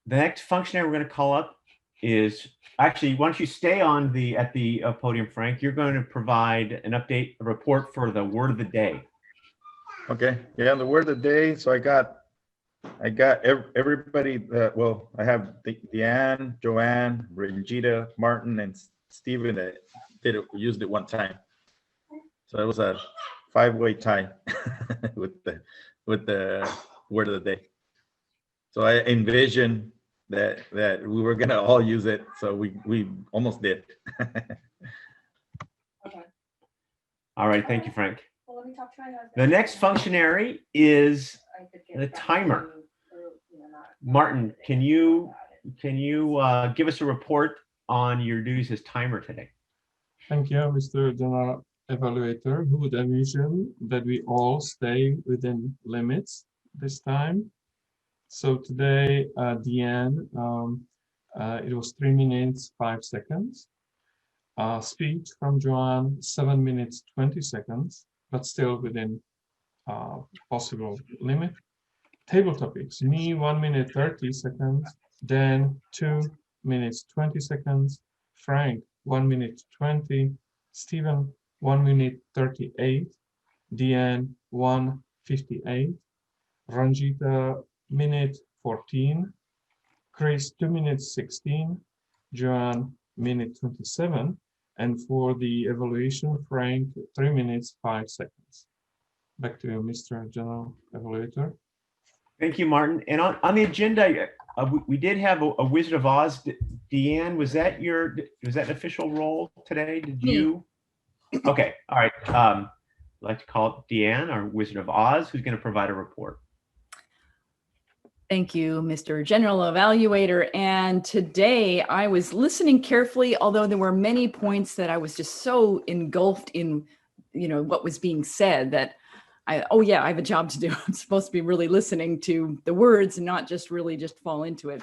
The next functionary we're going to call up is actually, why don't you stay on at the podium, Frank? You're going to provide an update, a report for the word of the day. Okay. Yeah, the word of the day. So I got everybody that, well, I have Deanne, Joanne, Regita, Martin, and Steven that used it one time. So it was a 5-way tie with the word of the day. So I envisioned that we were gonna all use it. So we almost did. Okay. All right, thank you, Frank. Well, let me talk to my husband. The next functionary is I could get the back timer. to you, not Martin, can you about it. give us a report on your duties as timer today? Thank you, Mr. General Evaluator, who would envision that we all stay within limits this time. So today, Deanne, it was 3 minutes, 5 seconds. Speech from Joanne, 7 minutes, 20 seconds, but still within possible limit. Table topics, me, 1 minute, 30 seconds. Dan, 2 minutes, 20 seconds. Frank, 1 minute, 20. Stephen, 1 minute, 38. Deanne, 1:58. Ranjita, minute, 14. Chris, 2 minutes, 16. Joanne, minute, 27. And for the evaluation, Frank, 3 minutes, 5 seconds. Back to you, Mr. General Evaluator. Thank you, Martin. And on the agenda, we did have a Wizard of Oz. Deanne, was that an official role today? Did you? Okay, all right. I'd like to call Deanne, our Wizard of Oz, who's going to provide a report. Thank you, Mr. General Evaluator. And today I was listening carefully, although there were many points that I was just so engulfed in, what was being said that oh yeah, I have a job to do. I'm supposed to be really listening to the words and not just really just fall into it.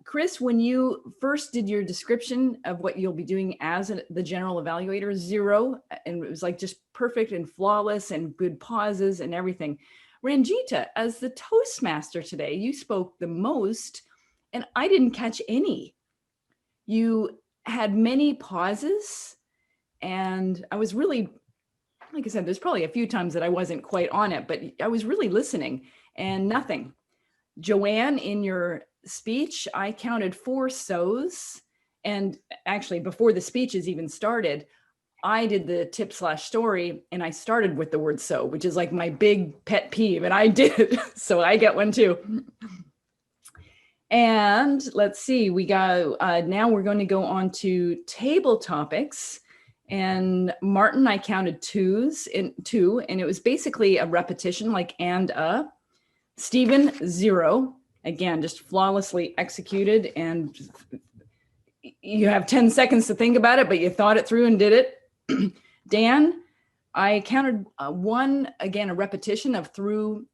Chris, when you first did your description of what you'll be doing as the General Evaluator, 0, and it was like just perfect and flawless and good pauses and everything. Ranjita, as the Toastmaster today, you spoke the most and I didn't catch any. You had many pauses and I was really, like I said, there's probably a few times that I wasn't quite on it, but I was really listening and nothing. Joanne, in your speech, I counted 4 so's. And actually, before the speeches even started, I did the tip/story and I started with the word so, which is like my big pet peeve. And I did, so I get one too. And let's see, we got, now we're going to go on to table topics. And Martin, I counted 2, and it was basically a repetition like and a. Stephen, 0, again, just flawlessly executed. And you have 10 seconds to think about it, but you thought it through and did it. Dan, I counted 1, again, a repetition of through,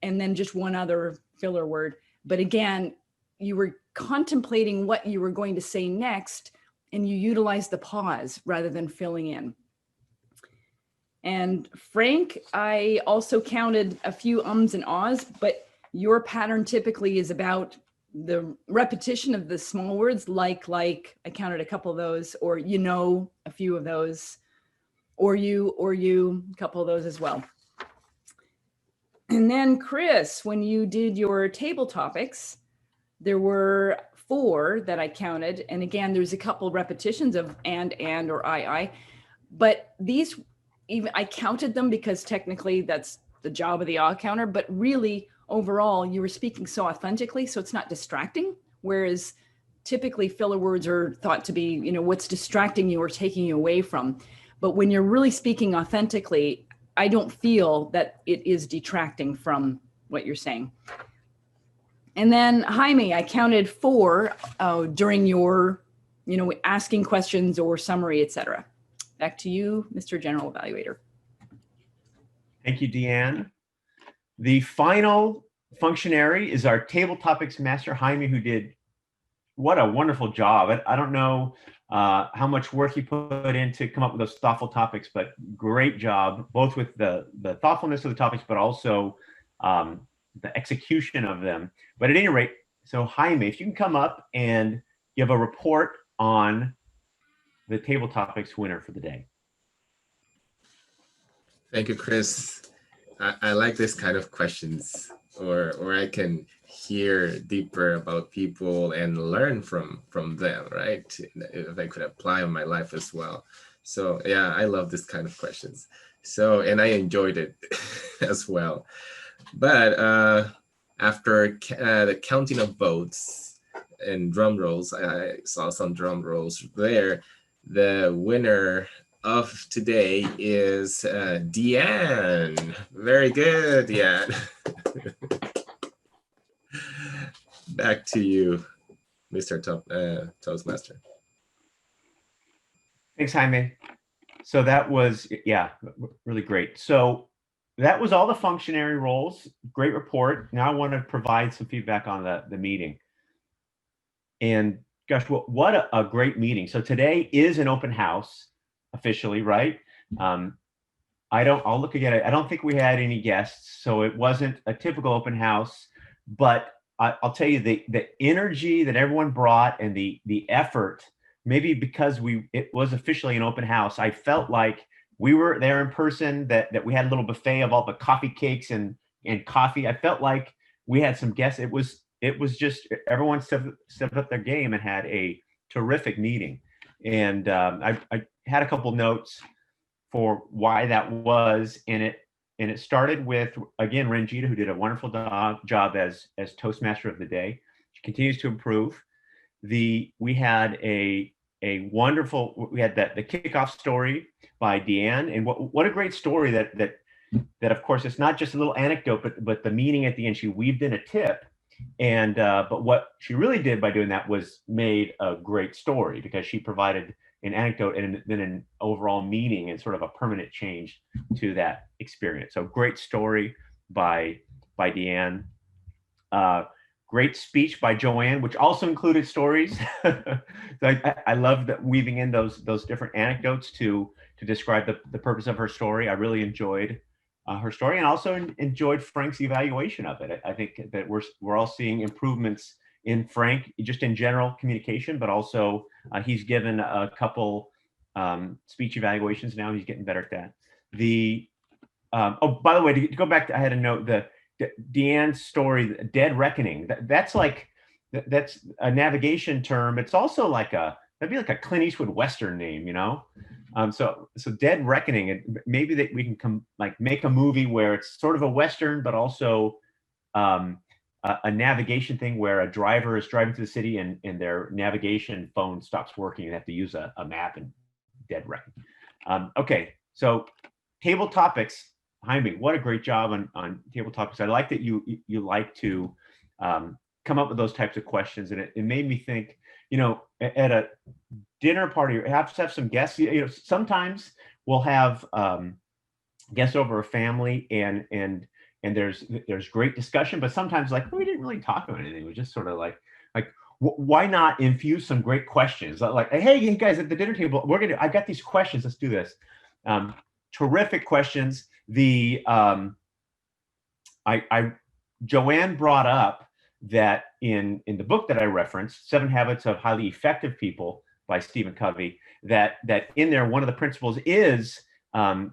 and then just one other filler word. But again, you were contemplating what you were going to say next, and you utilized the pause rather than filling in. And Frank, I also counted a few ums and ahs, but your pattern typically is about the repetition of the small words, like, I counted a couple of those, or a few of those, or you, a couple of those as well. And then Chris, when you did your table topics, there were 4 that I counted. And again, there's a couple repetitions of and or I, but these, even I counted them because technically that's the job of the ah counter, but really overall you were speaking so authentically, so it's not distracting. Whereas typically filler words are thought to be, what's distracting you or taking you away from. But when you're really speaking authentically, I don't feel that it is detracting from what you're saying. And then Jaime, I counted 4 during your, asking questions or summary, etc. Back to you, Mr. General Evaluator. Thank you, Deanne. The final functionary is our table topics master, Jaime, who did what a wonderful job. I don't know how much work he put in to come up with those thoughtful topics, but great job, both with the thoughtfulness of the topics, but also execution of them. But at any rate, so Jaime, if you can come up and give a report on the table topics winner for the day. Thank you, Chris. I like this kind of questions, or I can hear deeper about people and learn from them, right? If I could apply on my life as well. So yeah, I love this kind of questions. So, and I enjoyed it as well. But after the counting of votes and drum rolls, I saw some drum rolls there. The winner of today is Deanne. Very good, Deanne. Back to you, Mr. Toastmaster. Thanks, Jaime. So that was, yeah, really great. So that was all the functionary roles. Great report. Now I want to provide some feedback on the meeting. And gosh, what a great meeting. So today is an open house officially, right? I'll look again. I don't think we had any guests, so it wasn't a typical open house, but I'll tell you the energy that everyone brought and the effort, maybe because it was officially an open house, I felt like we were there in person, that we had a little buffet of all the coffee cakes and coffee. I felt like we had some guests. It was just everyone stepped up their game and had a terrific meeting. And I had a couple notes for why that was, and it started with, again, Ranjita, who did a wonderful job as Toastmaster of the day. She continues to improve. We had the kickoff story by Deanne, and what a great story that of course it's not just a little anecdote, but the meaning at the end, she weaved in a tip. And but what she really did by doing that was made a great story, because she provided an anecdote and then an overall meaning and sort of a permanent change to that experience. So great story by Deanne. Great speech by Joanne, which also included stories. So I love that, weaving in those different anecdotes to describe the purpose of her story. I really enjoyed her story, and also enjoyed Frank's evaluation of it. I think that we're all seeing improvements in Frank, just in general communication, but also he's given a couple speech evaluations now. He's getting better at that. Oh, by the way, to go back, I had a note, Deanne's story, Dead Reckoning. That's a navigation term. It's also that'd be like a Clint Eastwood Western name, you know? So Dead Reckoning, maybe that we can make a movie where it's sort of a Western, but also a navigation thing where a driver is driving to the city and their navigation phone stops working and they have to use a map, and Dead Reckoning. Okay, so table topics. Jaime, what a great job on table topics. I like that you like to come up with those types of questions, and it made me think, at a dinner party, you have to have some guests. Sometimes we'll have guests over a family, and there's great discussion, but sometimes we didn't really talk about anything. It was just sort of like why not infuse some great questions? Hey, you guys at the dinner table, I've got these questions. Let's do this. Terrific questions. Joanne brought up that in the book that I referenced, 7 Habits of Highly Effective People by Stephen Covey, that in there, one of the principles is to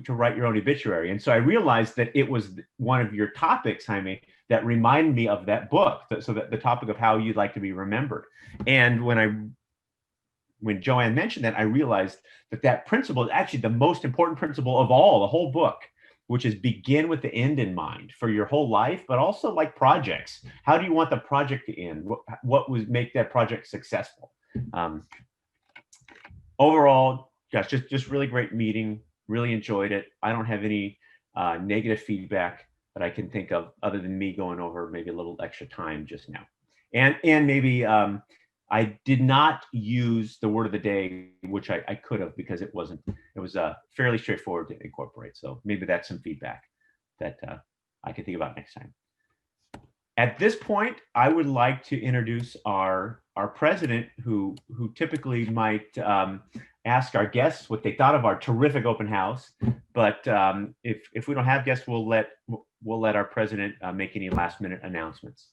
write your own obituary. And so I realized that it was one of your topics, Jaime, that reminded me of that book. So that the topic of how you'd like to be remembered. And when Joanne mentioned that, I realized that principle is actually the most important principle of all, the whole book, which is begin with the end in mind for your whole life, but also like projects. How do you want the project to end? What would make that project successful? Overall, gosh, just really great meeting. Really enjoyed it. I don't have any negative feedback that I can think of, other than me going over maybe a little extra time just now. And maybe I did not use the word of the day, which I could have, because it was fairly straightforward to incorporate. So maybe that's some feedback that I can think about next time. At this point, I would like to introduce our president, who typically might ask our guests what they thought of our terrific open house. But if we don't have guests, we'll let our president make any last minute announcements.